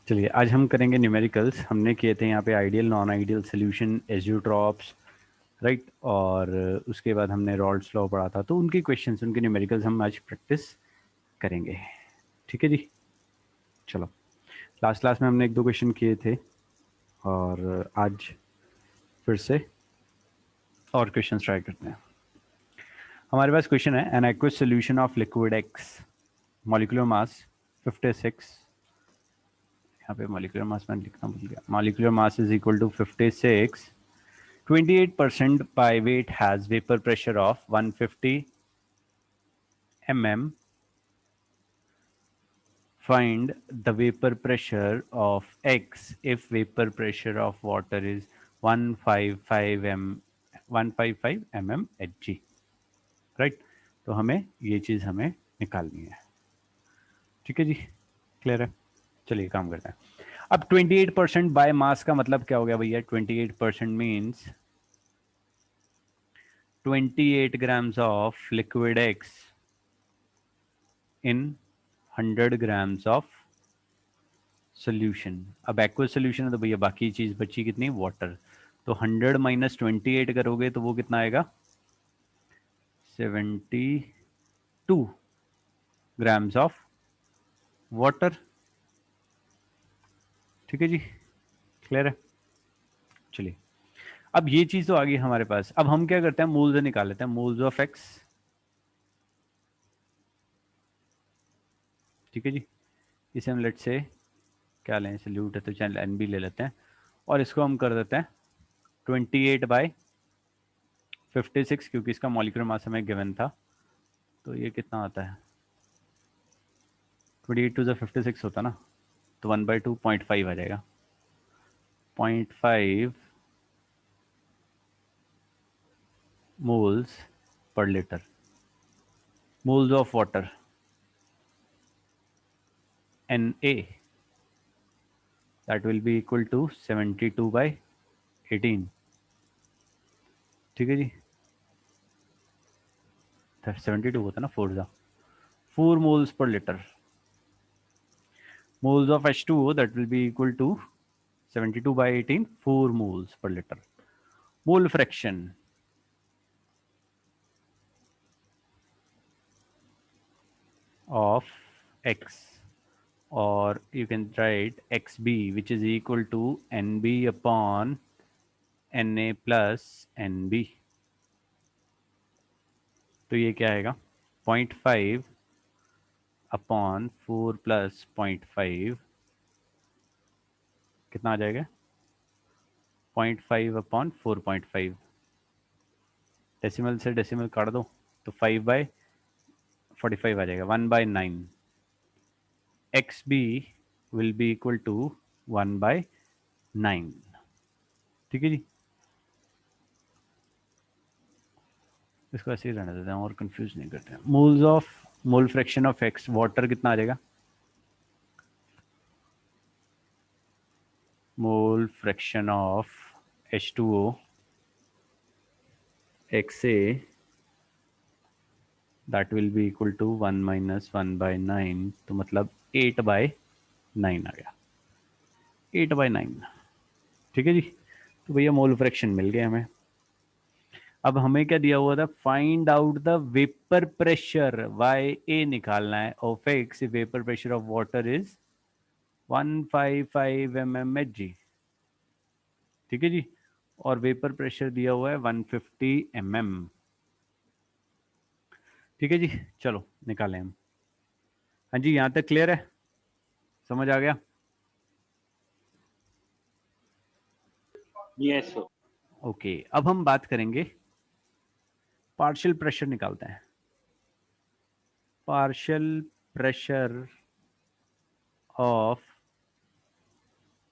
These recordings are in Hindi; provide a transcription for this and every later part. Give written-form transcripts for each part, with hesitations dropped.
चलिए आज हम करेंगे न्यूमेरिकल्स। हमने किए थे यहाँ पे ideal non ideal solution, azeotropes, right. और उसके बाद हमने रॉल्ड्स लॉ पढ़ा था, तो उनके क्वेश्चंस, उनके न्यूमेरिकल्स हम आज प्रैक्टिस करेंगे। ठीक है जी, चलो। लास्ट क्लास में हमने एक दो क्वेश्चन किए थे और आज फिर से और क्वेश्चन ट्राई करते हैं। हमारे पास क्वेश्चन है, an aqueous solution of liquid X, molecular mass 56, यहाँ पे मॉलिक्यूलर मास मैंने लिखना भूल गया, molecular mass is equal to 56, 28% by weight has vapor pressure of 150 mm. Find the vapor pressure of X if vapor pressure of water is 155 mm Hg. Right, तो हमें ये चीज़ हमें निकालनी है। ठीक है जी, क्लियर है। चलिए काम करते हैं। अब 28% बाय मास का मतलब क्या हो गया भैया? 28% means 28 grams of liquid X in 100 grams of solution. अब एक्वस सोल्यूशन है तो भैया बाकी चीज बची कितनी? वाटर। तो 100 माइनस 28 करोगे तो वो कितना आएगा? 72 ग्राम्स ऑफ वाटर। ठीक है जी, क्लियर है। चलिए, अब ये चीज तो आ गई हमारे पास। अब हम क्या करते हैं, मोल्स निकाल लेते हैं, मोल्स ऑफ एक्स। ठीक है जी, इसे हम लेट से क्या लें, सल्यूट है तो चल एन बी ले लेते हैं और इसको हम कर देते हैं 28/56, क्योंकि इसका मॉलिक्यूलर मास हमें गिवन था। तो ये कितना आता है? 28 टू 56 होता ना, तो 1/2 0.5 आ जाएगा। 0.5 moles per liter, moles of water, Na, that will be equal to 72/18। ठीक है जी, 72 होता ना, 4 moles per liter, moles of H2O, that will be equal to 72/18, 4 moles per liter। Mole fraction of X, or you can write XB, which is equal to NB upon Na plus NB। तो ये क्या आएगा? 0.5 अपॉन 4 प्लस 0.5 कितना आ जाएगा? 0.5 अपॉन 4.5। डेसिमल से डेसिमल काट दो तो 5/45 आ जाएगा, 1/9। X B will be equal to 1/9। ठीक है जी, इसको ऐसे ही रहने देते हैं और कंफ्यूज नहीं करते हैं। Moles of, mole fraction of X, water कितना आ जाएगा? Mole fraction of H2O XA, that will be equal to 1 minus 1/9, तो मतलब 8/9 आ गया, 8/9। ठीक है जी, तो भैया मोल फ्रैक्शन मिल गया हमें। अब हमें क्या दिया हुआ था? Find out the vapour pressure, Y A निकालना है, of X vapour pressure of water is 155 mmHg। ठीक है जी, और वेपर प्रेशर दिया हुआ है 150 mm। ठीक है जी, चलो निकालें हम। हाँ जी, यहां तक क्लियर है, समझ आ गया? Yes sir. ओके, अब हम बात करेंगे, पार्शियल प्रेशर निकालते हैं। Partial pressure of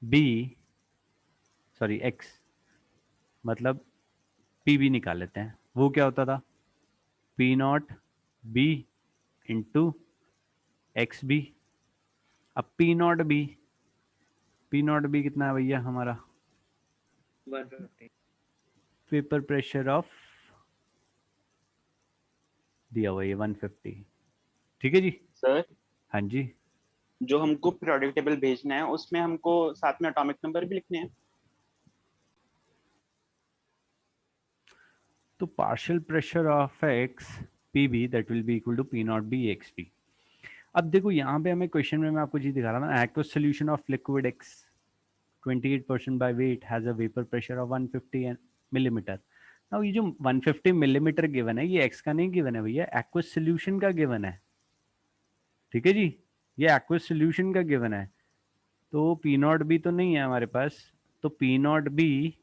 B, sorry X, मतलब पी बी निकाल लेते हैं। वो क्या होता था? P not B into X B. अब P not B, P not B कितना है भैया हमारा? 150। वेपर प्रेशर ऑफ, दिया हुआ ये 150। ठीक है जी, सर हाँ जी, जो हमको पीरियोडिक टेबल भेजना है उसमें हमको साथ में एटॉमिक नंबर भी लिखने हैं। तो partial pressure of X P B that will be equal to P not B X P. अब देखो यहाँ पे हमें क्वेश्चन में मैं आपको चीज दिखा रहा ना, aqueous solution of liquid x 28% by weight has a vapor pressure of 150 millimeter. Now ये जो 150 मिलीमीटर गिवन है ये एक्स का नहीं गिवन है भैया, एक्वस सोल्यूशन का गिवन है। ठीक है जी, ये एक्वस सोल्यूशन का गिवन है। तो पी नॉट बी तो नहीं है हमारे पास, तो P not B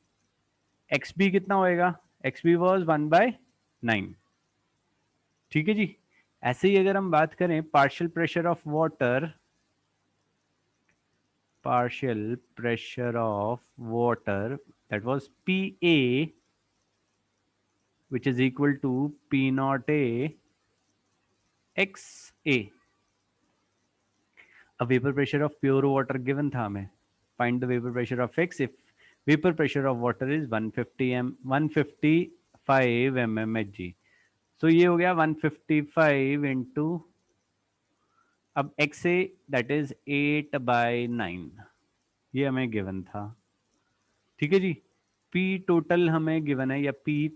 X B कितना होएगा, एक्स बी वॉज 1/9। ठीक है जी। ऐसे ही अगर हम बात करें partial pressure of water, partial pressure of water, that was PA, which is equal to P naught A XA. A vapor pressure of pure water given था हमें, find the vapor pressure of X if vapor pressure of water is 155 mmHg. So ये हो गया 155 into अब XA that is 8/9, ये हमें गिवन था। ठीक है जी। P टोटल हमें गिवन है, या P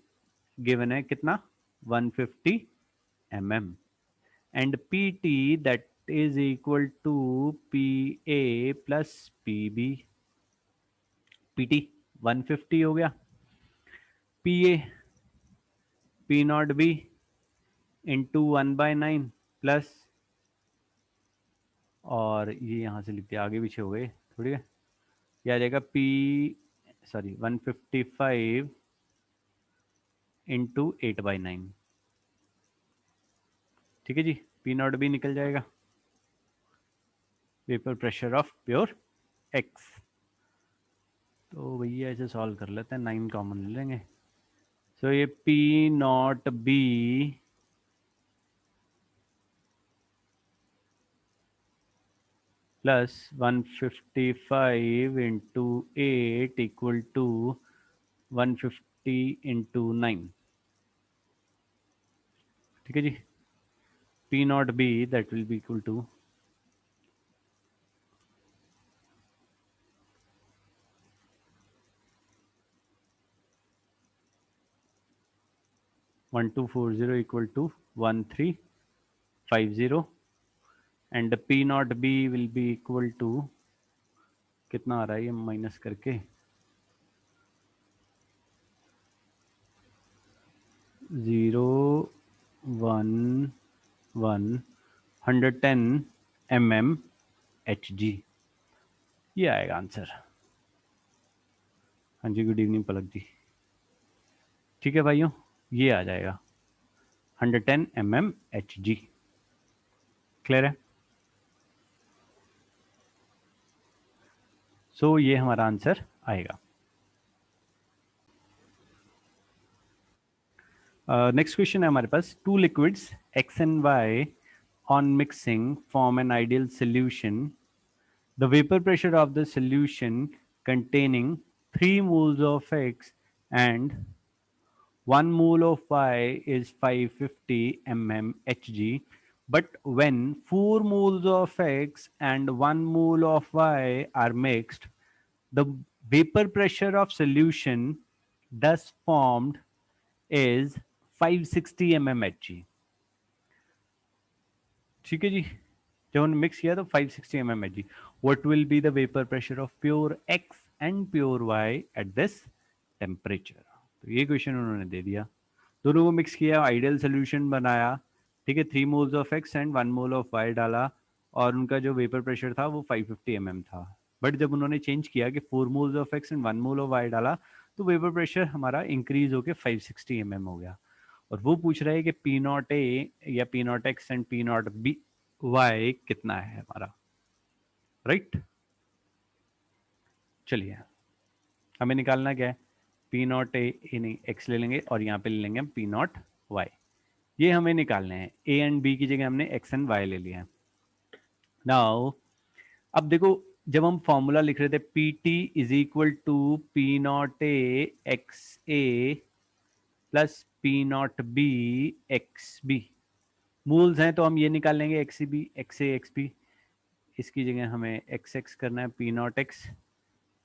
गिवन है कितना 150 mm, and PT that is equal to PA plus PB। PT 150 हो गया, PA P naught B into 1/9 plus, और ये यहाँ से लिखते आगे पीछे हो गए थोड़ी है, ये आ जाएगा सॉरी 155 इंटू 8/9। ठीक है जी, P नॉट बी निकल जाएगा, vapour pressure of pure x. तो भैया ऐसे सॉल्व कर लेते हैं, 9 कॉमन ले लेंगे। सो ये P naught B plus 155 into 8 equal to 150 into 9। ठीक है जी, P naught B that will be equal to 1240 equal to 1350, and P naught B will be equal to कितना आ रहा है ये माइनस करके 110 mmHg, ये आएगा आंसर। हाँ जी, गुड इवनिंग पलक जी। ठीक है भाइयों, ये आ जाएगा 110 mmHg। क्लियर है? सो ये हमारा आंसर आएगा। नेक्स्ट क्वेश्चन है हमारे पास, two liquids X and Y on mixing form an ideal solution. The vapor pressure of the solution containing 3 moles of X and 1 mole of Y is 550 mmHg. But when 4 moles of X and 1 mole of Y are mixed, the vapor pressure of solution thus formed is 560 mmHg. ठीक है जी, जब हमने मिक्स किया तो 560 mmHg। What will be the vapour pressure of pure X and pure Y at this temperature. तो ये क्वेश्चन उन्होंने दे दिया, दोनों को मिक्स किया, आइडियल सोल्यूशन बनाया। ठीक है, 3 moles of X and 1 mole of Y डाला, और उनका जो वेपर प्रेशर था वो 550 mm था। बट जब उन्होंने चेंज किया कि 4 moles of X and 1 mole of Y डाला, तो वेपर प्रेशर हमारा इंक्रीज होकर 560 mm हो गया। और वो पूछ रहा है कि पी नॉट ए या P naught X and P not B Y कितना है हमारा, राइट? चलिए, हमें निकालना क्या है, पी नॉट ए नहीं एक्स ले लेंगे और यहाँ पे ले लेंगे हम पी नॉट वाई। ये हमें निकालने हैं, ए एंड बी की जगह हमने एक्स एंड वाई ले लिया है। नाउ अब देखो, जब हम फॉर्मूला लिख रहे थे P T is equal to P not A X A plus P not B X B, moles हैं तो हम ये निकाल लेंगे X B X A X B. इसकी जगह हमें एक्स एक्स करना है, P naught X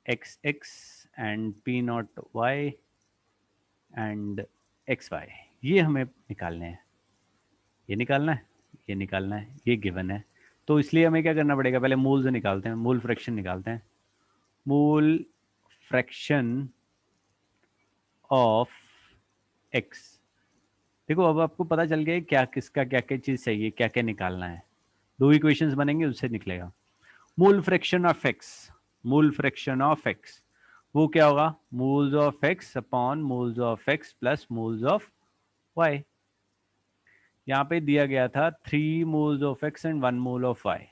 X X and P naught Y and X Y, ये हमें निकालने हैं। ये निकालना है, ये निकालना है, ये गिवन है। तो इसलिए हमें क्या करना पड़ेगा, पहले मूल्स निकालते हैं, मूल फ्रैक्शन निकालते हैं। मूल फ्रैक्शन ऑफ एक्स। देखो अब आपको पता चल गया क्या किसका क्या क्या चीज़ चाहिए, क्या क्या निकालना है। दो इक्वेशंस बनेंगे, उससे निकलेगा mole fraction of X. Mole fraction of X वो क्या होगा, moles of X upon moles of X plus moles of Y. यहाँ पे दिया गया था 3 moles of x and 1 mole of y.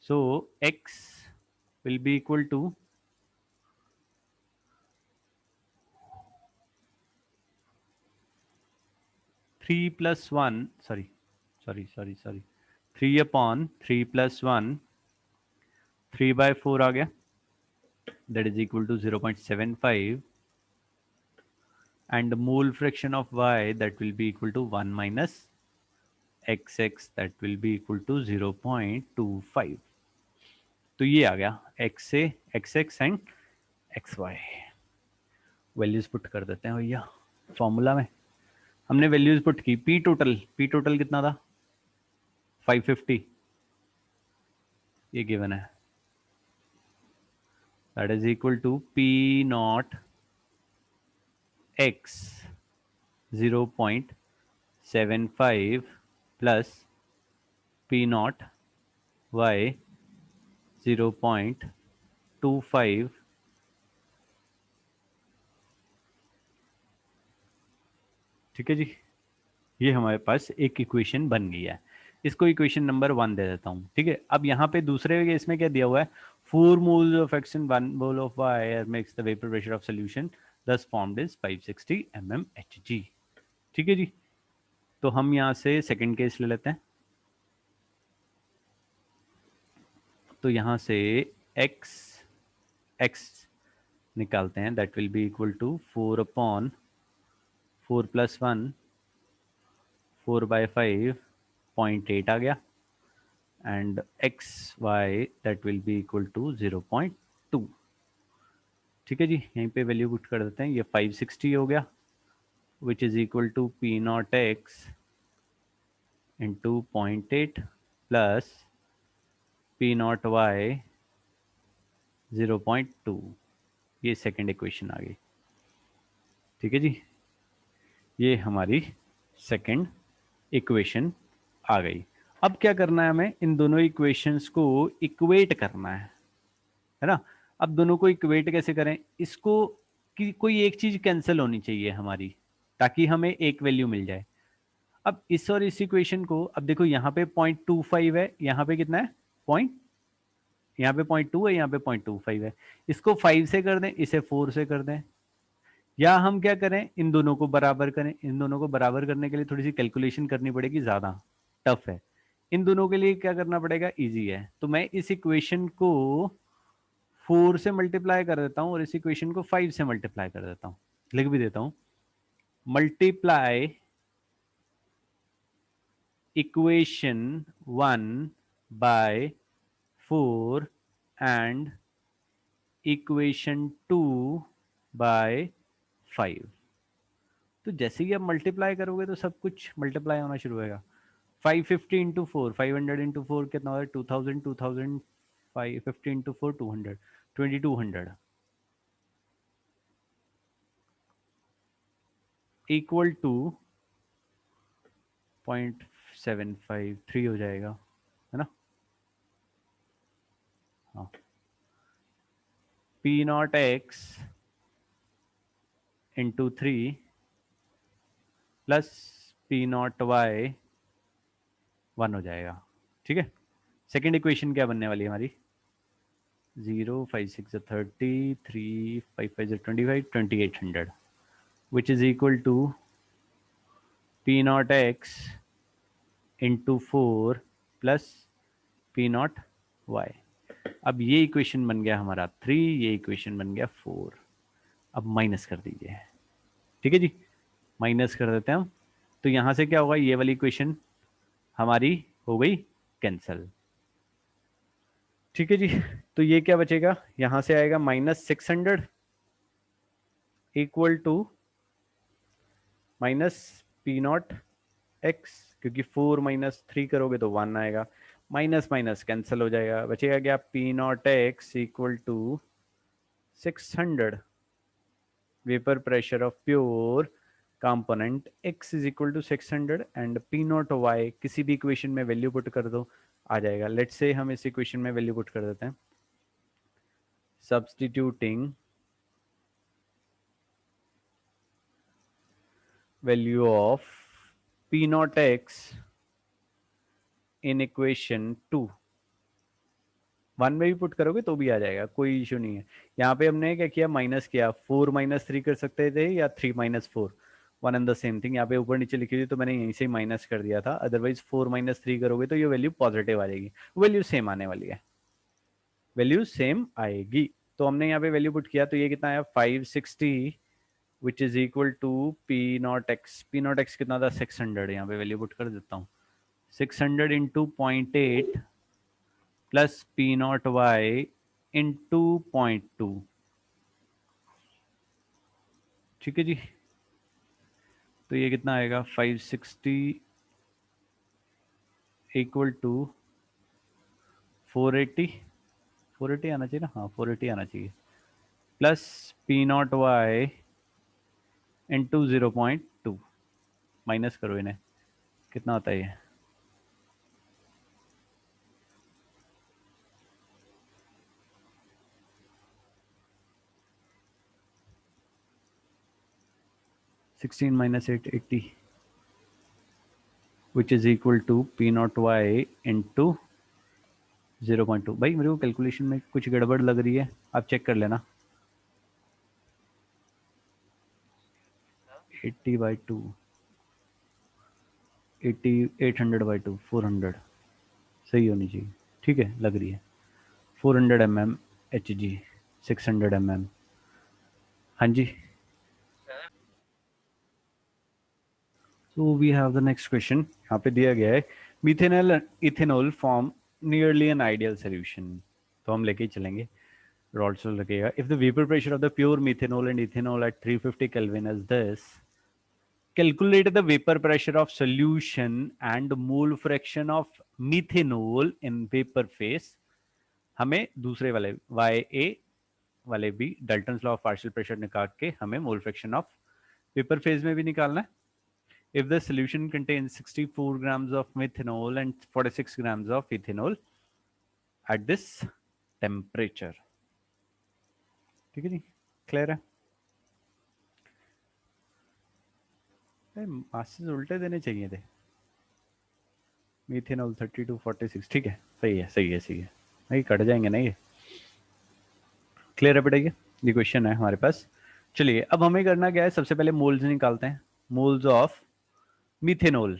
So x will be equal to 3 plus 1, sorry, 3 upon 3 plus 1, 3 by 4 आ गया, that is equal to 0.75, and the mole fraction of y that will be equal to 1 minus xx that will be equal to 0.25. तो ये आ गया x से xx and xy। Values put कर देते हैं भैया फॉर्मूला में। हमने वैल्यूज पुट की, पी टोटल कितना था 550, ये गिवन है, that is equal to P naught X 0.75 plus P naught Y 0.25, ठीक है जी। ये हमारे पास एक इक्वेशन बन गई है, इसको इक्वेशन नंबर 1 दे देता हूँ, ठीक है। अब यहाँ पे दूसरे केस में क्या दिया हुआ है, 4 moles of x and 1 mole of y makes the vapor pressure of solution thus formed is 560 mmHg, ठीक है जी। तो हम यहाँ से सेकंड केस ले लेते हैं। तो यहाँ से x निकालते हैं, that will be equal to 4 upon 4 plus 1 4 by 5 0.8 आ गया, and X Y that will be equal to 0.2, ठीक है जी। यहीं पे वैल्यू पुट कर देते हैं, ये 560 हो गया, which is equal to P naught X into 0.8 plus P naught Y 0.2, ये सेकेंड इक्वेशन आ गई, ठीक है जी। ये हमारी सेकेंड इक्वेशन आ गई। अब क्या करना है, हमें इन दोनों इक्वेशंस को इक्वेट करना है ना। अब दोनों को इक्वेट कैसे करें, इसको कि कोई एक चीज कैंसिल होनी चाहिए हमारी, ताकि हमें एक वैल्यू मिल जाए। अब इस और इस इक्वेशन को, अब देखो यहाँ पे 0.25 है, यहाँ पे कितना है यहाँ पे 0.2 है, यहाँ पे 0.25 है। इसको 5 से कर दें, इसे 4 से कर दें, या हम क्या करें, इन दोनों को बराबर करें। इन दोनों को बराबर करने के लिए थोड़ी सी कैलकुलेशन करनी पड़ेगी, ज्यादा टफ है। इन दोनों के लिए क्या करना पड़ेगा, इजी है। तो मैं इस इक्वेशन को 4 से मल्टीप्लाई कर देता हूं और इस इक्वेशन को 5 से मल्टीप्लाई कर देता हूं, लिख भी देता हूं। Multiply equation 1 by 4 and equation 2 by 5। तो जैसे ही आप मल्टीप्लाई करोगे तो सब कुछ मल्टीप्लाई होना शुरू होगा। 550 इंटू 4, 500 इंटू 4 कितना होगा, 2000, 2000, 550 इंटू 4 200, 2200 इक्वल टू 0.753 हो जाएगा, है ना। हाँ, P naught X into 3 plus P naught Y 1 हो जाएगा, ठीक है। सेकेंड इक्वेशन क्या बनने वाली है हमारी, 0 5 6 30, 3 5 5 25, 2800, which is equal to P naught x into 4 plus P naught y। अब ये इक्वेशन बन गया हमारा 3, ये इक्वेशन बन गया 4। अब माइनस कर दीजिए, ठीक है जी, माइनस कर देते हैं हम। तो यहां से क्या होगा, ये वाली इक्वेशन हमारी हो गई कैंसल, ठीक है जी। तो ये क्या बचेगा, यहां से आएगा -600 equal to minus P naught X, क्योंकि 4 - 3 करोगे तो 1 आएगा, माइनस माइनस कैंसिल हो जाएगा, बचेगा क्या, P naught X equal to 600 vapour pressure of pure component x is equal to 600 and P naught Y, किसी भी इक्वेशन में वैल्यू पुट कर दो आ जाएगा। लेट्स से हम इस इक्वेशन में वैल्यू पुट कर देते हैं, substituting value of P naught x in equation 2, 1 में भी पुट करोगे तो भी आ जाएगा, कोई इशू नहीं है। यहाँ पे हमने क्या किया, माइनस किया, 4 - 3 कर सकते थे या 3 - 4, one and the same thing. यहाँ पे ऊपर नीचे लिखी थी तो मैंने यहीं से ही माइनस कर दिया था, अदरवाइज 4 - 3 करोगे तो ये वैल्यू पॉजिटिव आ जाएगी, वैल्यू सेम आने वाली है, वैल्यू सेम आएगी। तो हमने यहाँ पे वैल्यू पुट किया तो ये कितना आया, 560 which is equal to P naught X, P naught X कितना था 600, यहाँ पे वैल्यू पुट कर देता हूँ, 600 into 0.8 plus P naught Y into 0.2। ठीक है जी। तो ये कितना आएगा, 560 इक्वल टू 480, 480 आना चाहिए ना, हाँ 480 आना चाहिए, plus P naught Y into 0.2, minus करो इन्हें, कितना होता है ये, sixteen minus 880 which is equal to P naught Y into 0.2। भाई मेरे को कैलकुलेशन में कुछ गड़बड़ लग रही है, आप चेक कर लेना। 80/2, 800/2, 400 सही होनी चाहिए, ठीक है लग रही है, 400 mm HG, 600 mm। हाँ जी। So we have the next question, यहाँ पे दिया गया है methanol ethanol form nearly an ideal solution, तो हम लेके ही चलेंगे, रॉल्सो लगेगा। If the vapour pressure of the pure methanol and ethanol at 350 kelvin is this, calculate the vapor pressure of solution and mole fraction of methanol in vapor phase। हमें दूसरे वाले YA वाले भी Dalton's law of partial pressure निकाल के हमें mole fraction of vapour phase में भी निकालना है। If the solution contains 64 grams of methanol and 46 grams of ethanol at this temperature। ठीक है जी, क्लियर है। मासेस उल्टे देने चाहिए थे, मीथेनॉल 32 46, ठीक है सही है सही है सही है, नहीं कट जाएंगे ना ये, क्लियर है बेटा। ये क्वेश्चन है हमारे पास। चलिए अब हमें करना क्या है, सबसे पहले मोल्स निकालते हैं, moles of methanol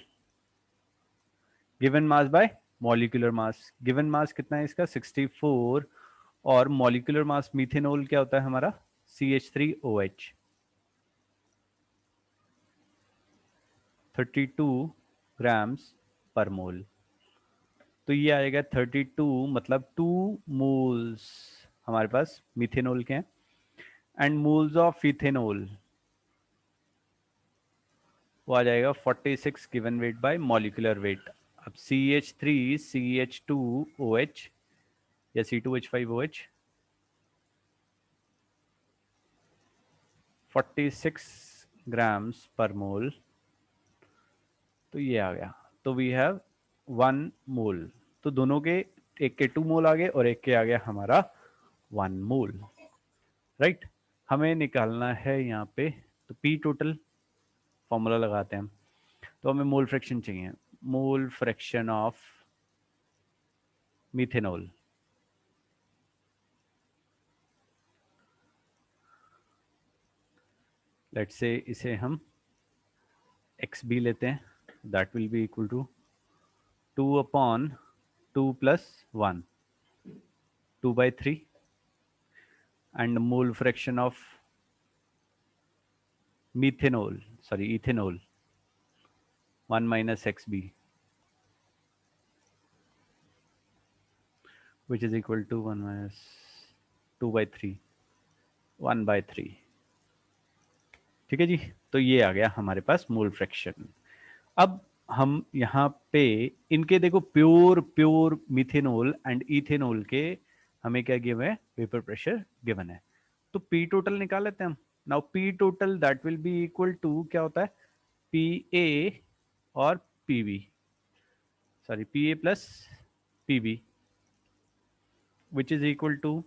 given mass by molecular mass, given mass कितना है इसका 64, और मॉलिक्यूलर मास मीथेनॉल क्या होता है हमारा CH3OH, 32 ग्राम्स पर मोल। तो ये आएगा 32, मतलब 2 मोल्स हमारे पास मीथेनॉल के हैं, एंड मोल्स ऑफ इथेनॉल वो आ जाएगा 46 given weight by molecular weight. अब CH3 CH2OH या C2H5OH 46 ग्राम्स पर मोल, तो ये आ गया, तो वी हैव 1 मोल, तो दोनों के एक के 2 मोल आ गए और एक के आ गया हमारा 1 मोल, राइट। हमें निकालना है यहाँ पे, तो P टोटल फॉर्मूला लगाते हैं हम, तो हमें मोल फ्रैक्शन चाहिए, mole fraction of methanol, let's say इसे हम XB लेते हैं, that will be equal to 2/2 + 1, 2/3, and mole fraction of methanol, sorry ethanol, 1 - XB। Which is equal to 1 minus 2/3, 1/3। ठीक है जी, तो ये आ गया हमारे पास मोल फ्रैक्शन। अब हम यहाँ पे इनके देखो pure pure methanol and ethanol के हमें क्या गिवन है, वेपर प्रेशर गिवन है। तो पी टोटल निकाल लेते हैं हम। Now P total that will be equal to क्या होता है, पी ए और P B, sorry P A plus P B, which is equal to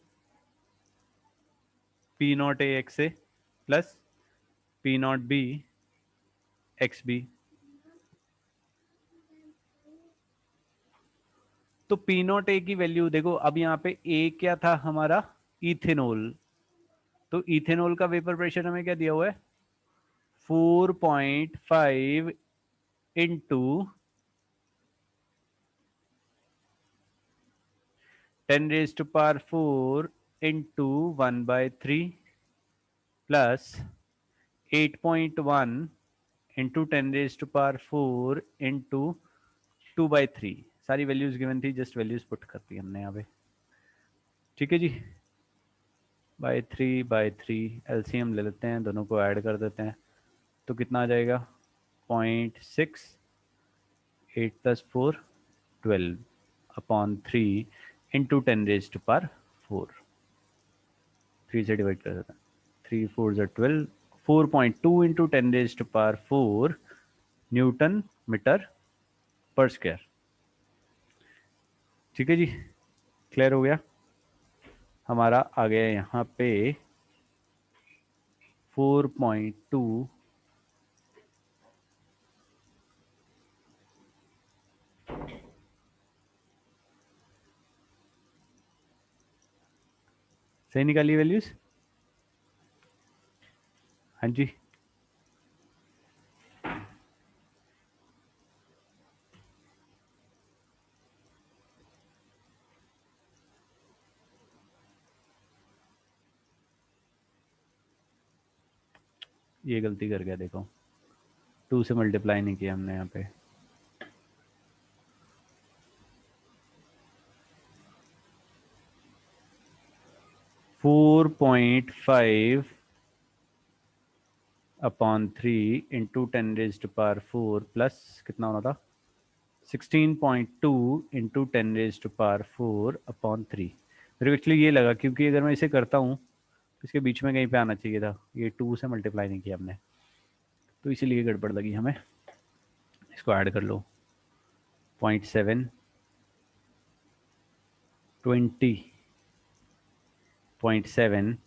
P not A X A plus P not B X B. तो पी नॉट ए की वैल्यू देखो, अब यहाँ पे ए क्या था हमारा, इथेनॉल। तो इथेनॉल का वेपर प्रेशर हमें क्या दिया हुआ है, 4.5 into 10⁴ into 1/3 plus 8.1 into 10⁴ into 2/3। सारी वैल्यूज गिवन थी, जस्ट वैल्यूज पुट करती हमने यहाँ पे। ठीक है जी, बाय 3 एलसीएम ले लेते हैं, दोनों को ऐड कर देते हैं, तो कितना आ जाएगा 0.6, 8 + 4 12 अपॉन 3 इंटू 10⁴। 3 से डिवाइड कर देते हैं, 3 4 12, 4.2 इंटू 10⁴ न्यूटन मीटर पर स्क्वायर। ठीक है जी, क्लियर हो गया। हमारा आ गया यहाँ पे 4.2 सही निकाली वैल्यूज। हाँ जी, ये गलती कर गया, देखो 2 से मल्टीप्लाई नहीं किया हमने यहाँ पे। फोर 4.5 अपॉन 3 इंटू 10⁴ प्लस कितना होना था, 16.2 इंटू 10⁴ अपॉन 3। मेरे को एक्चुअली ये लगा, क्योंकि अगर मैं इसे करता हूँ तो इसके बीच में कहीं पे आना चाहिए था, ये 2 से मल्टीप्लाई नहीं किया हमने, तो इसीलिए गड़बड़ लगी हमें। इसको ऐड कर लो, 0.7 20.7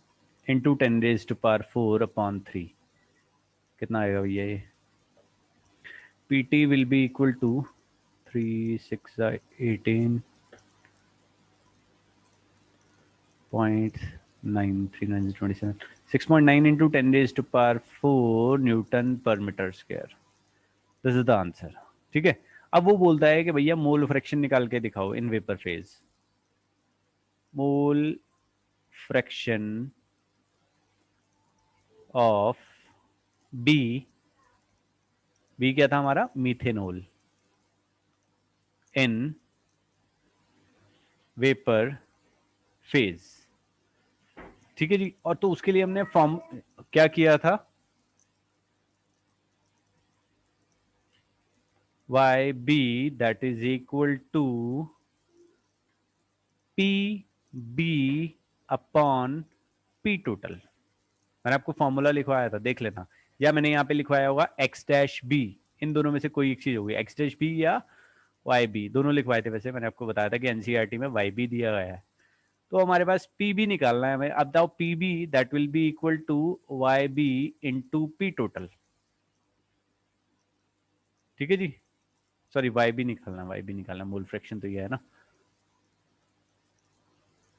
इंटू 10⁴ अपॉन 3 कितना आएगा भैया ये, P T will be equal to 3 6 18 0.939 27 6.9 into 10⁴ newton पर metre square. This is the answer. ठीक है, अब वो बोलता है कि भैया मोल फ्रैक्शन निकाल के दिखाओ in vapour phase. Mole fraction of B, B क्या था हमारा, मीथेनॉल, इन वेपर फेज। ठीक है जी, और तो उसके लिए हमने फॉर्म क्या किया था, Y B that is equal to P B upon P total. मैंने आपको फॉर्मूला लिखवाया था, देख लेना, या मैंने यहाँ पे लिखवाया होगा x-b, इन दोनों में से कोई एक चीज होगी, x-b या वाई बी, दोनों लिखवाए थे। वैसे मैंने आपको बताया था कि एनसीईआरटी में वाई बी दिया गया है, तो हमारे पास पी बी निकालना है हमें। अब दाओ P B that will be equal to Y B into P total. ठीक है जी, सॉरी वाई बी निकालना, वाई बी निकालना, मोल फ्रैक्शन तो ये है ना,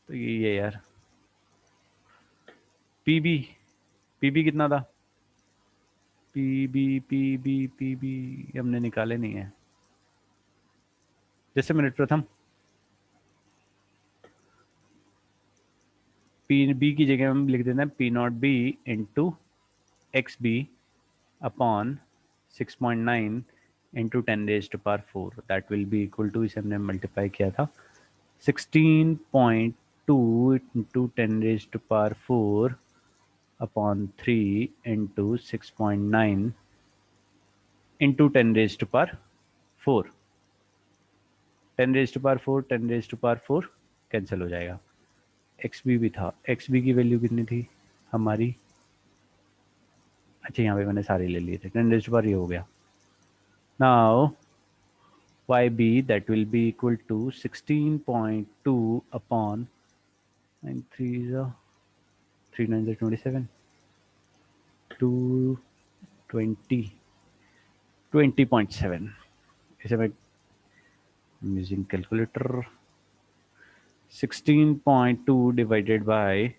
तो ये है यार। पी बी कितना था, पी बी हमने निकाले नहीं है। जैसे मिनट प्रथम, पी बी की जगह हम लिख देते हैं P not B into X B upon 6.9 into 10⁴ that will be equal to, इसे हमने मल्टीप्लाई किया था 16.2 into 10 raised to power 4 upon 3 into 6.9 into 10 raised to power 4. 10 raise to power 4 10 raise to power 4 cancel हो जाएगा. XB भी था. XB की वैल्यू कितनी थी हमारी? अच्छा यहाँ पे मैंने सारे ले लिए थे. 10 रेज टू पावर ये हो गया. Now YB that will be equal to 16.2 upon 9 3 is 3 9 is 27 220 20.7. इसे मैं using calculator. 16.2 divided by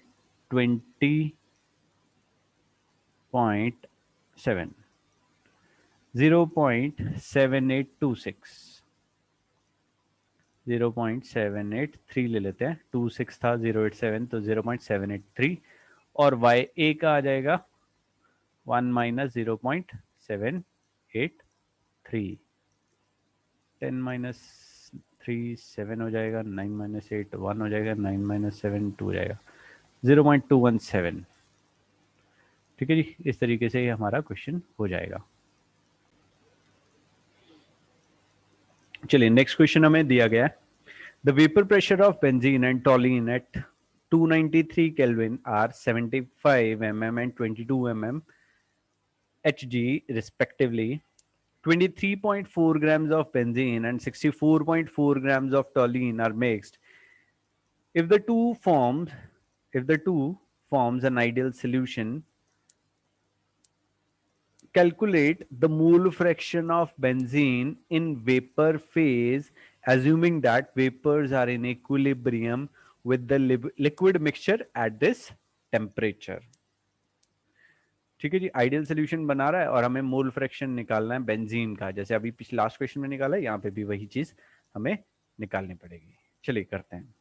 20.7 0.7826 0.783 ले लेते हैं. 26 था 087 तो 0.783 और YA का आ जाएगा 1 माइनस 0.783. 10 माइनस 3 7 हो जाएगा. 9 माइनस 8 1 हो जाएगा. 9 माइनस 7 2 हो जाएगा. 0.217. ठीक है जी. इस तरीके से ये हमारा क्वेश्चन हो जाएगा. चलिए नेक्स्ट क्वेश्चन हमें दिया गया है. The vapour pressure of benzene and toluene at 293 kelvin are 75 mm and 22 mm Hg respectively. 23.4 grams of benzene and 64.4 grams of toluene are mixed. If the two forms an ideal solution, calculate the mole fraction of benzene in vapor phase, assuming that vapors are in equilibrium with the liquid mixture at this temperature. ठीक है जी. आइडियल सोल्यूशन बना रहा है और हमें मोल फ्रैक्शन निकालना है बेंजीन का. जैसे अभी पिछले लास्ट क्वेश्चन में निकाला है, यहाँ पे भी वही चीज हमें निकालनी पड़ेगी. चलिए करते हैं.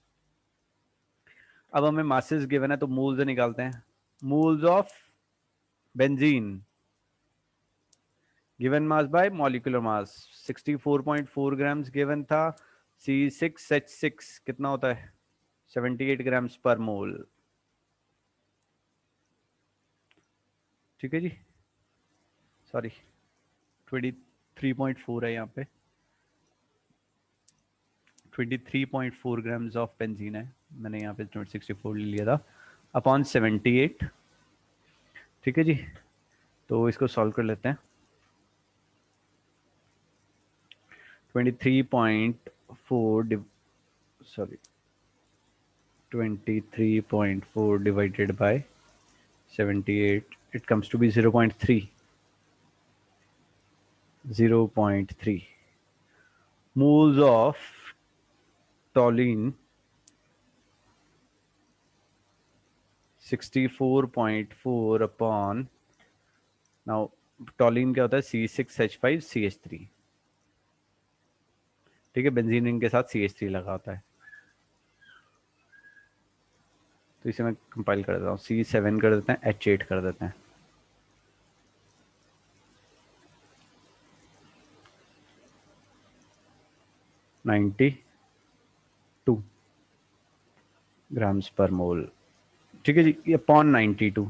अब हमें मासेस गिवन है तो मोल्स निकालते हैं. Moles of benzene given mass by molecular mass 64.4 grams given था. C6H6 कितना होता है? 78 ग्राम्स पर मोल. ठीक है जी. सॉरी 23.4 है यहाँ पे. 23.4 ग्राम्स ऑफ बेंजीन है. मैंने यहाँ पे 64 लिया था अपॉन 78. ठीक है जी. तो इसको सॉल्व कर लेते हैं. 23.4 divided by 78, it comes to be 0.3. 0.3 moles of toluene. 64.4 upon, now toluene क्या होता है? C6H5CH3. ठीक है. बेंजीन रिंग के साथ CH3 लगा होता है. तो इसे मैं कंपाइल कर देता हूँ. C7 कर देते हैं, H8 कर देते हैं. $92 ग्राम्स पर मोल. ठीक है जी. ये अपॉन 92.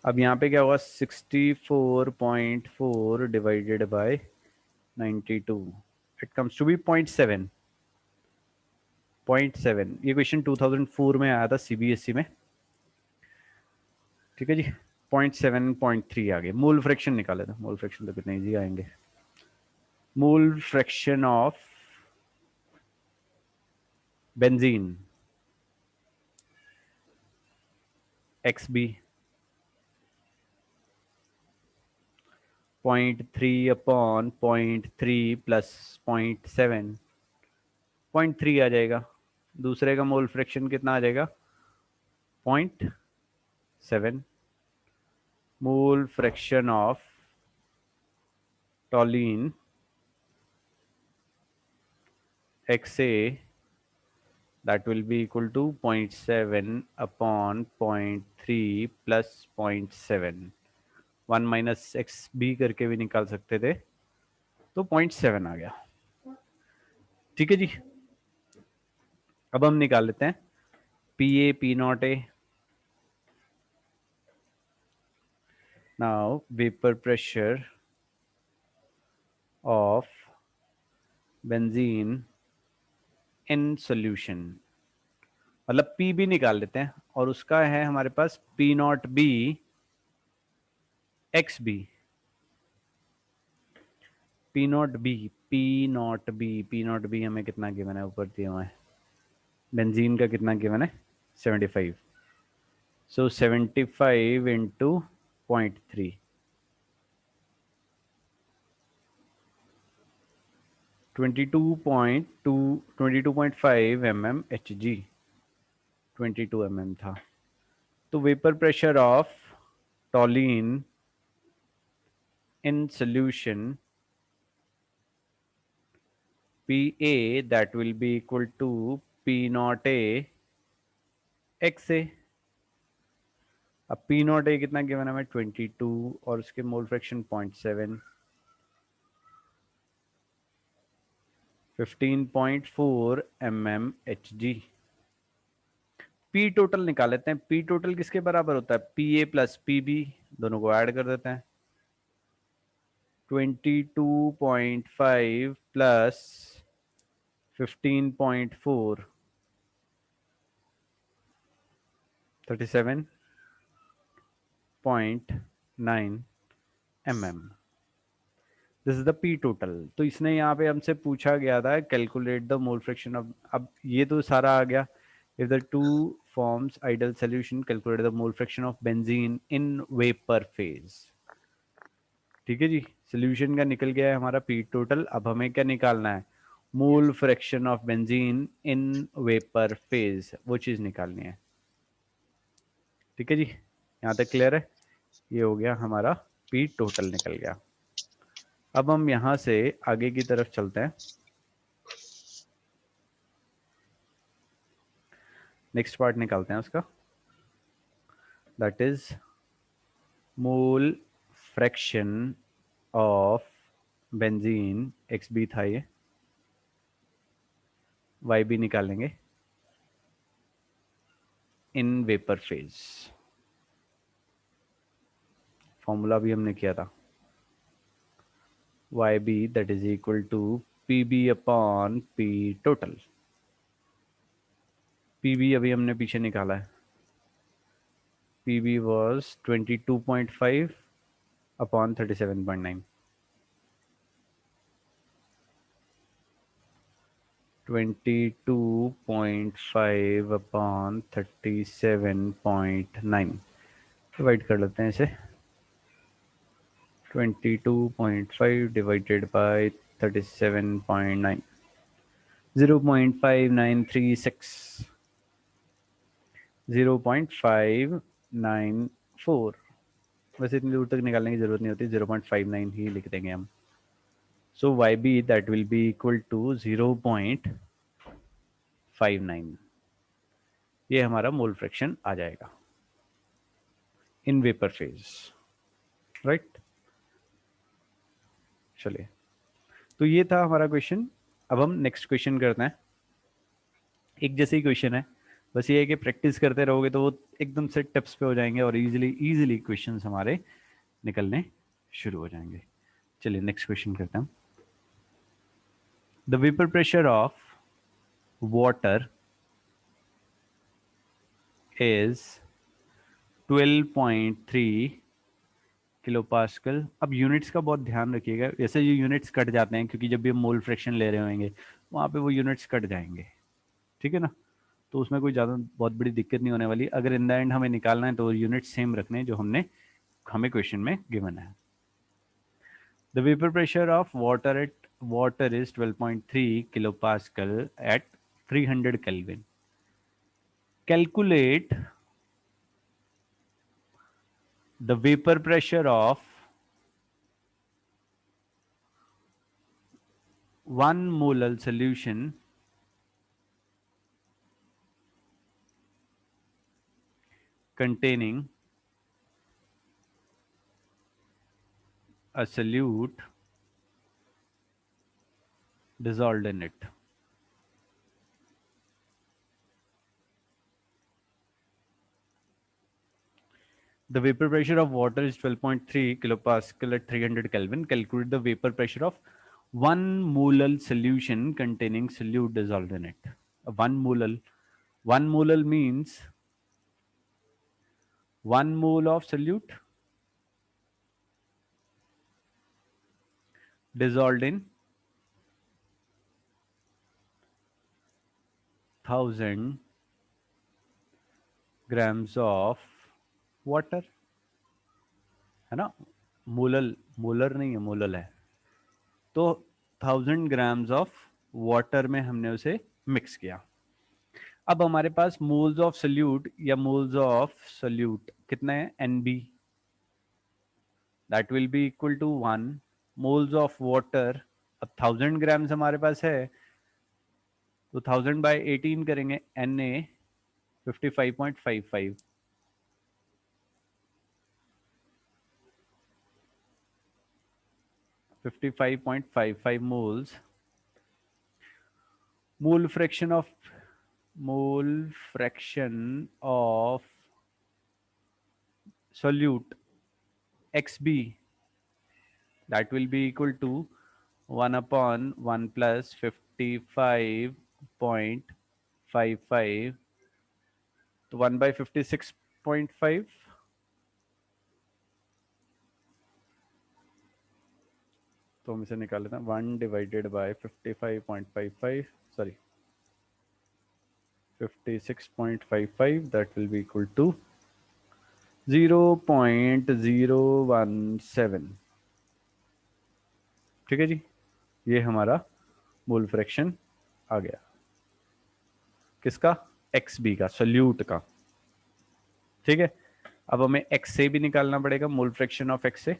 अब यहाँ पे क्या होगा? 64.4 divided by 92. It comes to be 0.7. 0.7. ये क्वेश्चन 2004 में आया था CBSE में. ठीक है जी. 0.7 0.3 आ गए. मोल फ्रैक्शन निकाले थे. मोल फ्रैक्शन तो कितने इजी आएंगे. मोल fraction of benzene XB 0.3 upon 0.3 plus 0.7. 0.3 आ जाएगा. दूसरे का मोल फ्रैक्शन कितना आ जाएगा? 0.7. मोल fraction of toluene XA, that will be equal to 0.7 upon 0.3 plus 0.7. 1 minus XB करके भी निकाल सकते थे. तो 0.7 आ गया. ठीक है जी. अब हम निकाल लेते हैं P A P not A. Now vapour pressure of benzene in solution, मतलब पी बी निकाल लेते हैं और उसका है हमारे पास P not B X B. P not B, P not B, P not B हमें कितना गिवन है, ऊपर दिया हुआ है. बेंजीन का कितना गिवन है 75. सो 75 इंटू 0.3, 22.5 mm Hg, 22 mm था. तो vapour pressure of टॉलिन in solution PA that will be equal to P naught A XA. अब P naught A कितना गिवन है हमें 22 और उसके mole fraction 0.7, 15.4 mm Hg. P total निकाल लेते हैं. P टोटल किसके बराबर होता है, PA प्लस PB, दोनों को ऐड कर देते हैं. 22.5 plus 15.4, 37.9 mm. This is the P total. तो इसने यहाँ पे हमसे पूछा गया था calculate the mole fraction of, अब ये तो सारा आ गया. If the two forms ideal solution calculate the mole fraction of benzene in vapour phase. ठीक है जी, सॉल्यूशन का निकल गया है हमारा पी टोटल. अब हमें क्या निकालना है, mole fraction of benzene in vapour phase, वो चीज निकालनी है. ठीक है जी, यहाँ तक क्लियर है. ये हो गया हमारा पी टोटल निकल गया. अब हम यहां से आगे की तरफ चलते हैं. नेक्स्ट पार्ट निकालते हैं उसका, that is mole fraction of benzene. X B था ये, वाई बी निकालेंगे इन वेपर फेज. फॉर्मूला भी हमने किया था, Y B that is equal to P B upon P total. P B अभी हमने पीछे निकाला है, P B was 22.5 upon 37.9, 22.5 upon 37.9. Divide कर लेते हैं इसे. 22.5 डिवाइडेड बाय 37.9, 0.5936, 0.594. वैसे इतनी दूर तक निकालने की जरूरत नहीं होती, 0.59 ही लिख देंगे हम. So Y B that will be equal to 0.59. ये हमारा मोल फ्रैक्शन आ जाएगा इन वेपर फेज, राइट. चलिए, तो ये था हमारा क्वेश्चन. अब हम नेक्स्ट क्वेश्चन करते हैं. एक जैसे ही क्वेश्चन है, बस ये है कि प्रैक्टिस करते रहोगे तो वो एकदम से टिप्स पे हो जाएंगे और इजीली क्वेश्चंस हमारे निकलने शुरू हो जाएंगे. चलिए नेक्स्ट क्वेश्चन करते हैं. The vapour pressure of water is 12.3 kilo pascal. अब यूनिट्स का बहुत ध्यान रखिएगा, जैसे ये यूनिट्स कट जाते हैं क्योंकि जब भी हम मोल फ्रैक्शन ले रहे होंगे वहाँ पे वो यूनिट्स कट जाएंगे. ठीक है ना, तो उसमें कोई ज़्यादा बहुत बड़ी दिक्कत नहीं होने वाली. अगर इन द एंड हमें निकालना है तो यूनिट सेम रखने जो हमें क्वेश्चन में गिवन है. The vapour pressure of water is 12.3 kilo pascal at 300 kelvin. Calculate the vapor pressure of 1 molar solution containing a solute dissolved in it. The vapor pressure of water is 12.3 kilopascal at 300 Kelvin. Calculate the vapor pressure of 1 molal solution containing solute dissolved in it. 1 molal means 1 mole of solute dissolved in 1000 grams of water, है ना? मोलल, मोलर नहीं है, मोलल है. तो 1000 ग्राम्स ऑफ वाटर में हमने उसे मिक्स किया. अब हमारे पास मोल्स ऑफ सोल्यूट या मोल्स ऑफ सोल्यूट कितने हैं? NB, that will be equal to 1 moles of water. अब 1000 ग्राम्स हमारे पास है, तो 1000 बाय 18 करेंगे. Na 55.55, 55.55 moles. Mole fraction of solute XB, that will be equal to 1 upon 1 plus 55.55, तो 1 by 56.5, तो हम इसे निकाल लेते हैं. 1 divided by 55.55, sorry 56.55, that will be equal to 0.017. ठीक है जी, ये हमारा मोल फ्रैक्शन आ गया. किसका? XB का, सोल्यूट का. ठीक है, अब हमें X से भी निकालना पड़ेगा, मोल फ्रैक्शन ऑफ X से.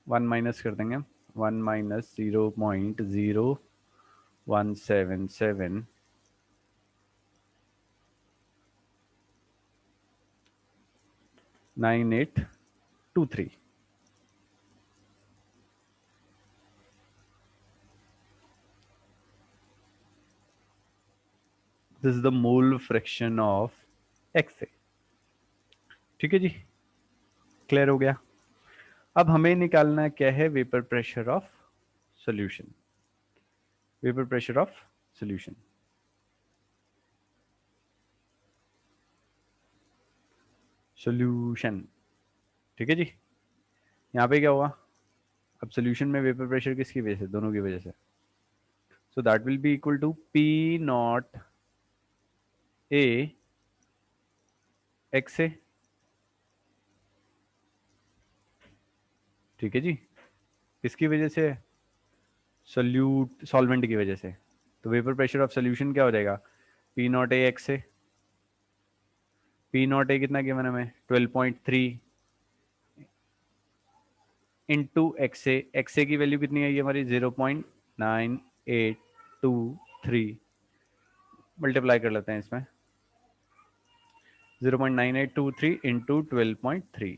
वन माइनस कर देंगे. 1 minus 0.0177 9823. This is the mole fraction of X. ठीक है जी, क्लियर हो गया. अब हमें निकालना क्या है? Vapour pressure of solution. Vapour pressure of solution. Solution. ठीक है जी, यहाँ पे क्या हुआ? अब सॉल्यूशन में वेपर प्रेशर किसकी वजह से? दोनों की वजह से. So that will be equal to P नॉट A X A. ठीक है जी, किसकी वजह से? सोल्यूट, सॉल्वेंट की वजह से. तो वेपर प्रेशर ऑफ सोल्यूशन क्या हो जाएगा? P नॉट A X A. P नॉट A कितना गिवन हमें? 12.3 इंटू XA. XA की वैल्यू कितनी आई हमारी? 0.9823. मल्टीप्लाई कर लेते हैं इसमें. 0.9823 into 12.3,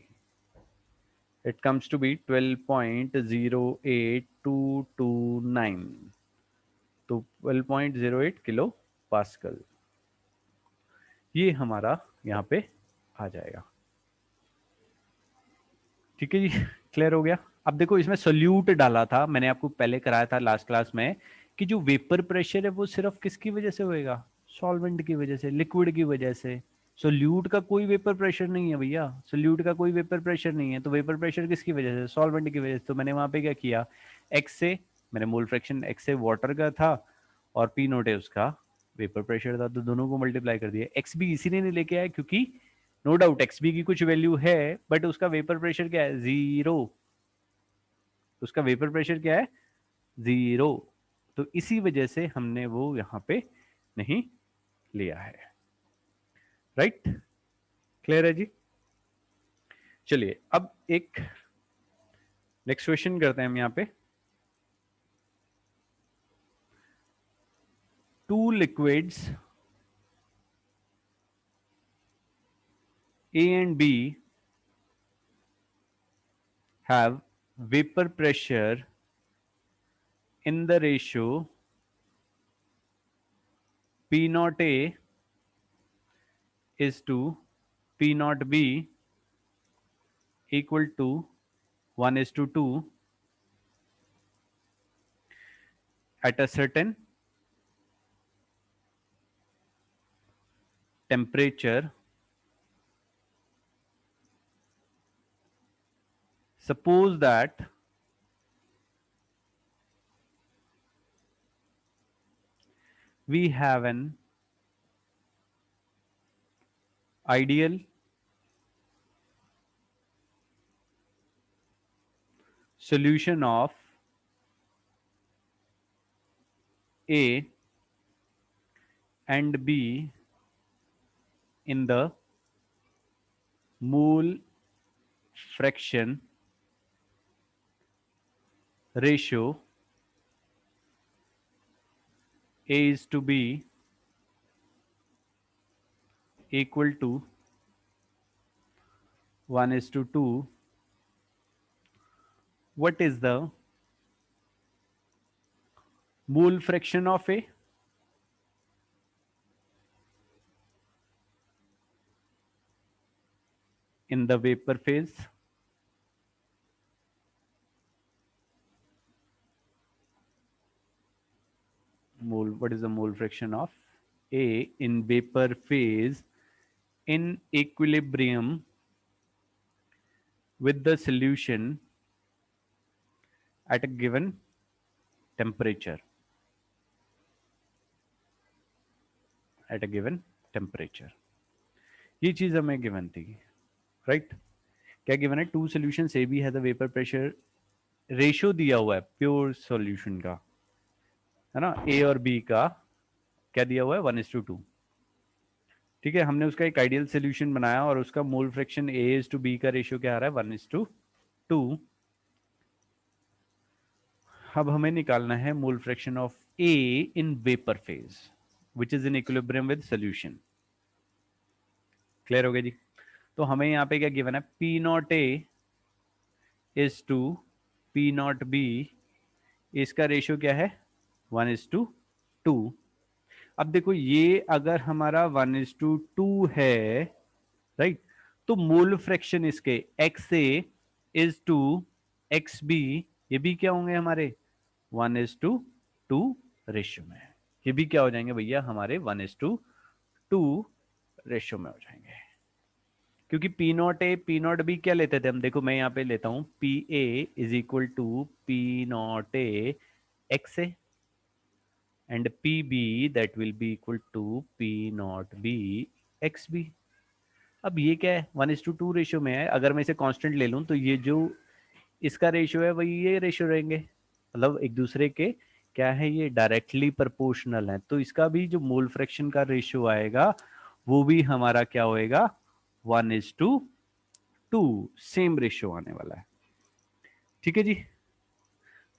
it comes to be 12.08229, तो 12.08 किलो पास्कल. ये हमारा यहाँ पे आ जाएगा. ठीक है जी, क्लियर हो गया. अब देखो, इसमें सोल्यूट डाला था मैंने, आपको पहले कराया था लास्ट क्लास में, कि जो वेपर प्रेशर है वो सिर्फ किसकी वजह से होएगा? सॉल्वेंट की वजह से, लिक्विड की वजह से. सोल्यूट का कोई वेपर प्रेशर नहीं है भैया, सोल्यूट का कोई वेपर प्रेशर नहीं है. तो वेपर प्रेशर किसकी वजह से? सॉल्वेंट की वजह से. तो मैंने वहां पे क्या किया? एक्स से मैंने मोल फ्रैक्शन एक्स से वाटर का था, और पी नोट है उसका वेपर प्रेशर था, तो दोनों को मल्टीप्लाई कर दिया. एक्स भी इसीलिए नहीं लेके आया क्योंकि नो डाउट एक्स बी की कुछ वैल्यू है, बट उसका वेपर प्रेशर क्या है? 0. उसका वेपर प्रेशर क्या है? 0. तो इसी वजह से हमने वो यहां पे नहीं लिया है. राइट, क्लियर है जी. चलिए अब एक नेक्स्ट क्वेश्चन करते हैं हम. यहां पे 2 liquids A and B have vapor pressure in the ratio P naught A is to P naught B equal to 1:2 at a certain temperature. Suppose that we have an ideal solution of A and B in the mole fraction ratio A is to B equal to 1:2. What is the mole fraction of A? In the vapor phase? What is the mole fraction of A in vapor phase in equilibrium with the solution at a given temperature? At a given temperature. ये चीज हमें गिवन थी, राइट? क्या गिवन है? Two solution A B has a vapour pressure ratio दिया हुआ है प्योर सॉल्यूशन का, है ना, ए और बी का क्या दिया हुआ है? 1:2. ठीक है, हमने उसका एक आइडियल सोल्यूशन बनाया और उसका mole fraction A is to B का रेशियो क्या आ रहा है? 1:2. अब हमें निकालना है mole fraction of A in vapour phase which is in equilibrium with solution. Clear हो गया जी? तो हमें यहाँ पे क्या गिवन है? P not A is to P not B, इसका रेशियो क्या है? 1:2. अब देखो ये अगर हमारा 1:2 है, राइट, तो मोल फ्रैक्शन इसके X A is to X B, ये भी क्या होंगे हमारे? 1:2 रेशियो में. ये भी क्या हो जाएंगे भैया? हमारे 1:2 रेशियो में हो जाएंगे. क्योंकि P not a P not be क्या लेते थे हम? देखो मैं यहाँ पे लेता हूं P A is equal to P not A X A and PB that will be equal to P naught B XB. अब ये क्या है? 1:2 रेशियो में है. अगर मैं इसे कांस्टेंट ले लूं तो ये जो इसका रेशियो है वही ये रेशियो रहेंगे, मतलब एक दूसरे के क्या है, ये डायरेक्टली प्रोपोर्शनल है. तो इसका भी जो मोल फ्रैक्शन का रेशियो आएगा वो भी हमारा क्या होएगा? 1:2 सेम रेशियो आने वाला है. ठीक है जी,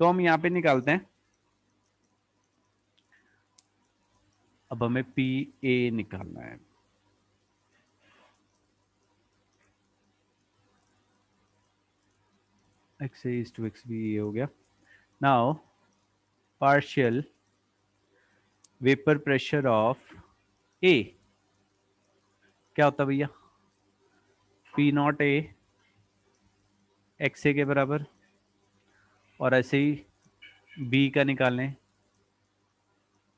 तो हम यहाँ पे निकालते हैं. अब हमें पी ए निकालना है. X A is to X B, ये हो गया. Now partial vapour pressure of A क्या होता है भैया? P not A X A के बराबर, और ऐसे ही बी का निकालें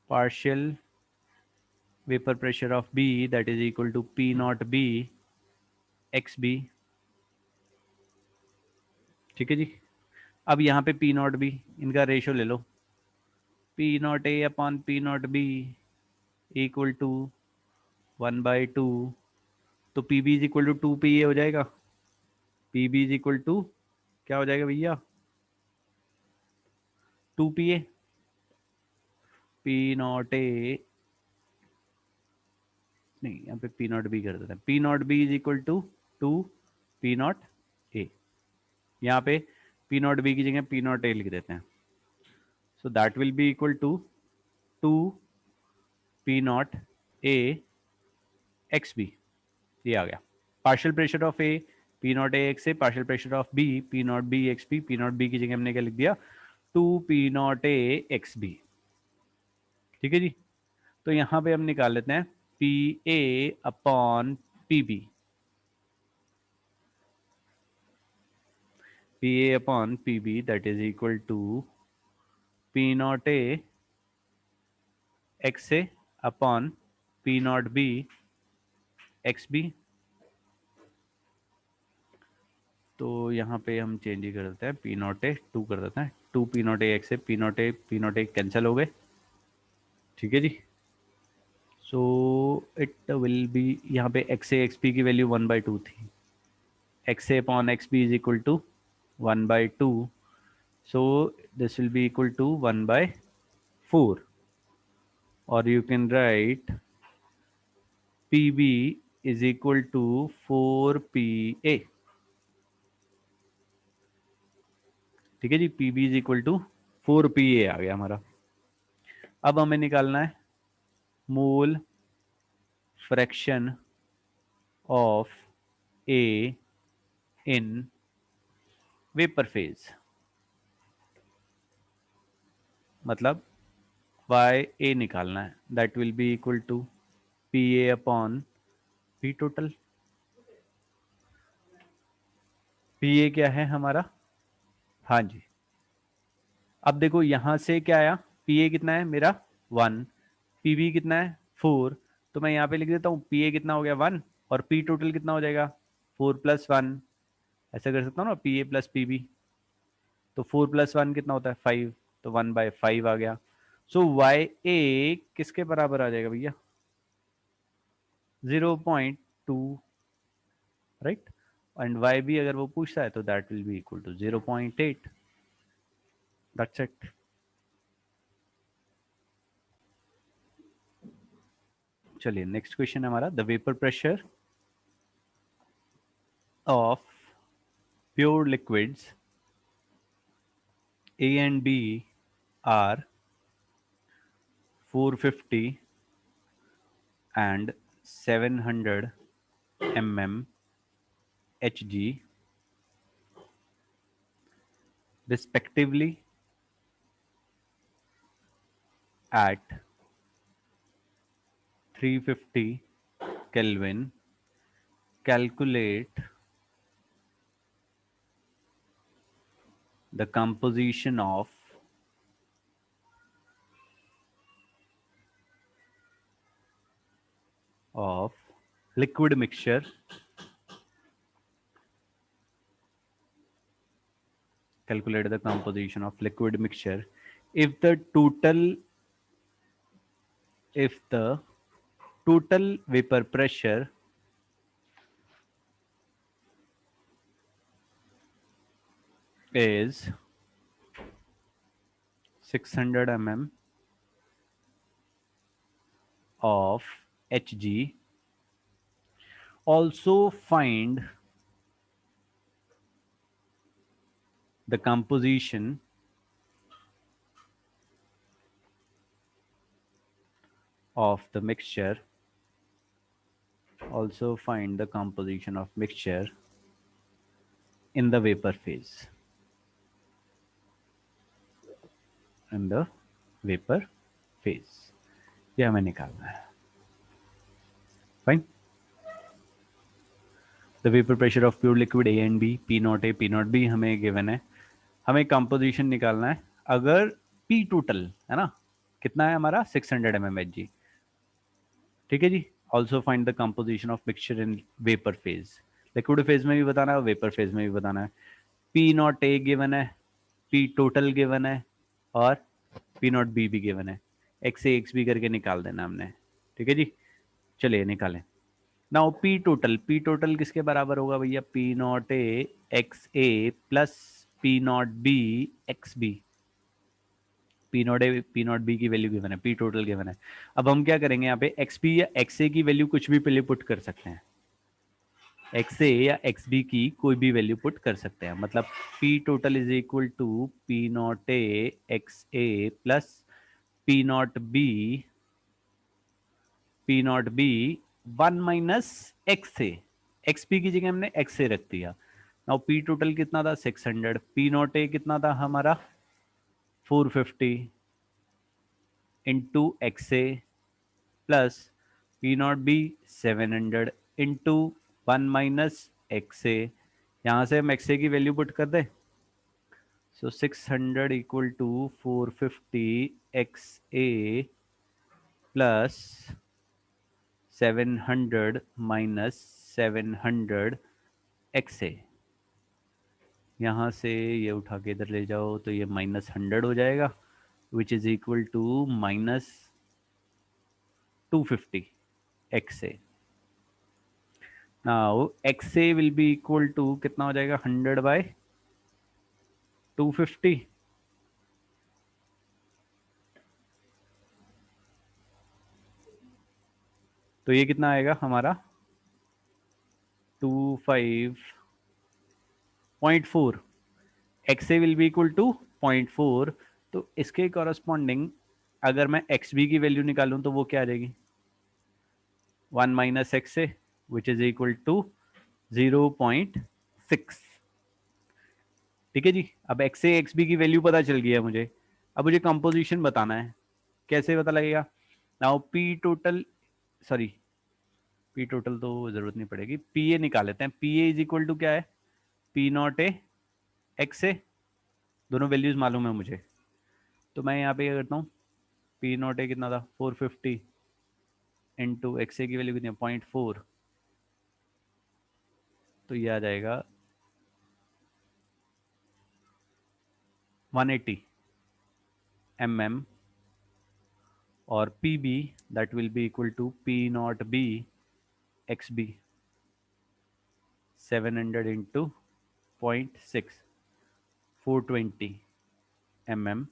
partial vapour pressure of B that is equal to P not B X B. ठीक है जी. अब यहाँ पे पी नॉट बी, इनका रेशियो ले लो. P not A upon P not be equal to 1/2. तो P B is equal to 2 P A हो जाएगा. P B is equal to क्या हो जाएगा भैया? 2 P A. P not A नहीं, यहाँ पे पी नॉट बी कर देते हैं. P not B is equal to 2 P not A. यहाँ पे पी नॉट बी की जगह पी नॉट ए लिख देते हैं. So that will be equal to 2 P not A X B. ये आ गया. Partial pressure of A P not A X A, partial pressure of B P not B X B. P not B की जगह हमने क्या लिख दिया? 2p0a xb। ठीक है जी, तो यहाँ पे हम निकाल लेते हैं pa upon pb, pa upon pb that is equal to p0a xa upon p0b xb। तो यहाँ पे हम चेंज ही कर देते हैं, p0a 2 कर देते हैं, 2p0a xa, p0a कैंसिल हो गए। ठीक है जी, सो इट विल बी, यहाँ पे xa xb की वैल्यू 1/2 थी, xa upon xb is equal to 1/2, so this will be equal to 1/4, or you can write pb is equal to 4pa। ठीक है जी, pb is equal to 4pa आ गया हमारा। अब हमें निकालना है mole fraction of a in vapour phase, मतलब YA निकालना है, that will be equal to PA upon P total. PA क्या है हमारा, हाँ जी, अब देखो यहां से क्या आया, PA कितना है मेरा 1, PB कितना है 4, तो मैं यहाँ पे लिख देता हूँ PA कितना हो गया 1 और P टोटल कितना हो जाएगा 4 + 1, ऐसा कर सकता हूँ ना, PA + PB, तो 4 + 1 कितना होता है 5, तो 1/5 आ गया। सो YA किसके बराबर आ जाएगा भैया 0.2, राइट, एंड YB अगर वो पूछता है तो that will be equal to 0.8, that's it. चलिए नेक्स्ट क्वेश्चन है हमारा, the vapour pressure of pure liquids A and B are 450 and 700 mm Hg respectively at 350 Kelvin. Calculate the composition of liquid mixture calculate the composition of liquid mixture if the total vapor pressure is 600 mm of Hg. Also find the composition of the mixture. Also find the composition of mixture in the vapor phase. In the vapor phase, ये हमें निकालना है। Fine. The vapor pressure of pure liquid A and B, P0A, P0B हमें given है, हमें composition निकालना है। अगर P total है ना कितना है हमारा 600 mm Hg, ठीक है जी। Also find the composition of mixture in vapor phase. Liquid phase में भी बताना है, vapor phase में भी बताना है। P0A given है, P total given है और P0B भी given है, XA XB करके निकाल देना हमने। ठीक है जी, चलिए निकालें। नाउ P टोटल किसके बराबर होगा भैया, P0A XA plus P0B XB। P0B की वैल्यू गिवन है, P टोटल गिवन है। अब हम क्या करेंगे यहाँ पे XB या XA की वैल्यू कुछ भी पहले पुट कर सकते हैं, XA या XB की कोई भी वैल्यू पुट कर सकते हैं, मतलब P total is equal to P0A XA plus P0B 1 minus XA, XP की जगह हमने XA रख दिया। नाउ P टोटल कितना था 600, P0A कितना था हमारा 450 into x A plus P not be 700 into 1 - XA। यहाँ से हम XA की वैल्यू पुट कर दें। So 600 equal to 450 XA plus 700 minus 700 XA। यहाँ से ये उठा के इधर ले जाओ तो ये -100 हो जाएगा, which is equal to -250 XA। Now XA will be equal to कितना हो जाएगा, 100/250। तो ये कितना आएगा हमारा 25.4। XA will be equal to 0.4। तो इसके कॉरस्पॉन्डिंग अगर मैं XB की वैल्यू निकालूं तो वो क्या आ जाएगी, 1 - XA which is equal to 0.6। ठीक है जी। अब XA XB की वैल्यू पता चल गई है मुझे। अब मुझे कंपोजिशन बताना है, कैसे पता लगेगा। नाउ पी टोटल तो जरूरत नहीं पड़ेगी, PA निकाल लेते हैं। PA इज इक्वल टू क्या है, P0A XA, दोनों वैल्यूज मालूम है मुझे। तो मैं यहाँ पे क्या करता हूँ, P0A कितना था 450 इंटू XA की वैल्यू कितनी है 0.4, तो ये आ जाएगा 180 mm। और PB that will be equal to P0B XB 700 into 0.6 420 mm।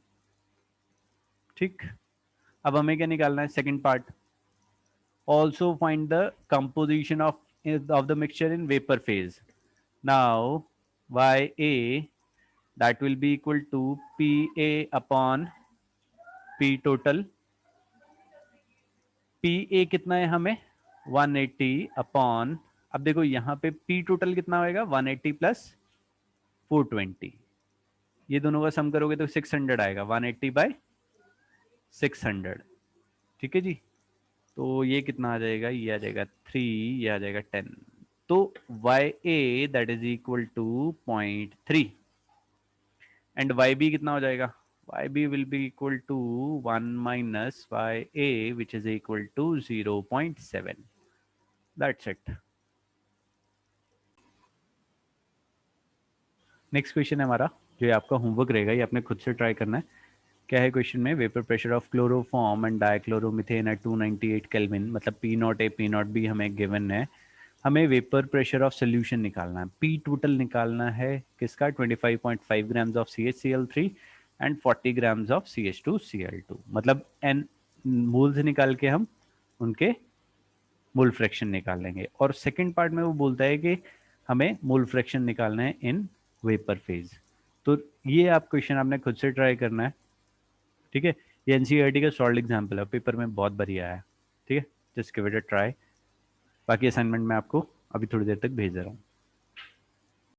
ठीक। अब हमें क्या निकालना है, second part, also find the composition of the mixture in vapor phase. Now YA that will be equal to PA upon P total। PA कितना है हमें 180 अपॉन, अब देखो यहाँ पे P टोटल कितना होएगा 180 प्लस 420, ये दोनों का सम करोगे तो 600 आएगा, 180/600। ठीक है जी। तो ये कितना आ जाएगा, ये आ जाएगा 3, ये आ जाएगा 10। तो YA that is equal to 0.3 and YB कितना हो जाएगा, YB will be equal to 1 - YA which is equal to 0.7। That's it. Next question है हमारा, जो आपका होमवर्क रहेगा, ये आपने खुद से ट्राई करना है। क्या है क्वेश्चन में, vapour pressure of chloroform and dichloromethane at 298 kelvin, मतलब P0A P0B हमें गिवन है। हमें वेपर प्रेशर ऑफ सोल्यूशन निकालना है, P टोटल निकालना है किसका 25.5 grams of CH_Cl3 and 40 grams of CH2Cl2, मतलब N मोल्स निकाल के हम उनके मोल फ्रैक्शन निकाल लेंगे। और सेकंड पार्ट में वो बोलता है कि हमें मोल फ्रैक्शन निकालना है इन वेपर फेज। तो ये आप क्वेश्चन आपने खुद से ट्राई करना है। ठीक है, ये NCERT का सॉल्व एग्जाम्पल है, पेपर में बहुत बढ़िया है। ठीक है, just give it a try. बाकी असाइनमेंट मैं आपको अभी थोड़ी देर तक भेज दे रहा हूँ।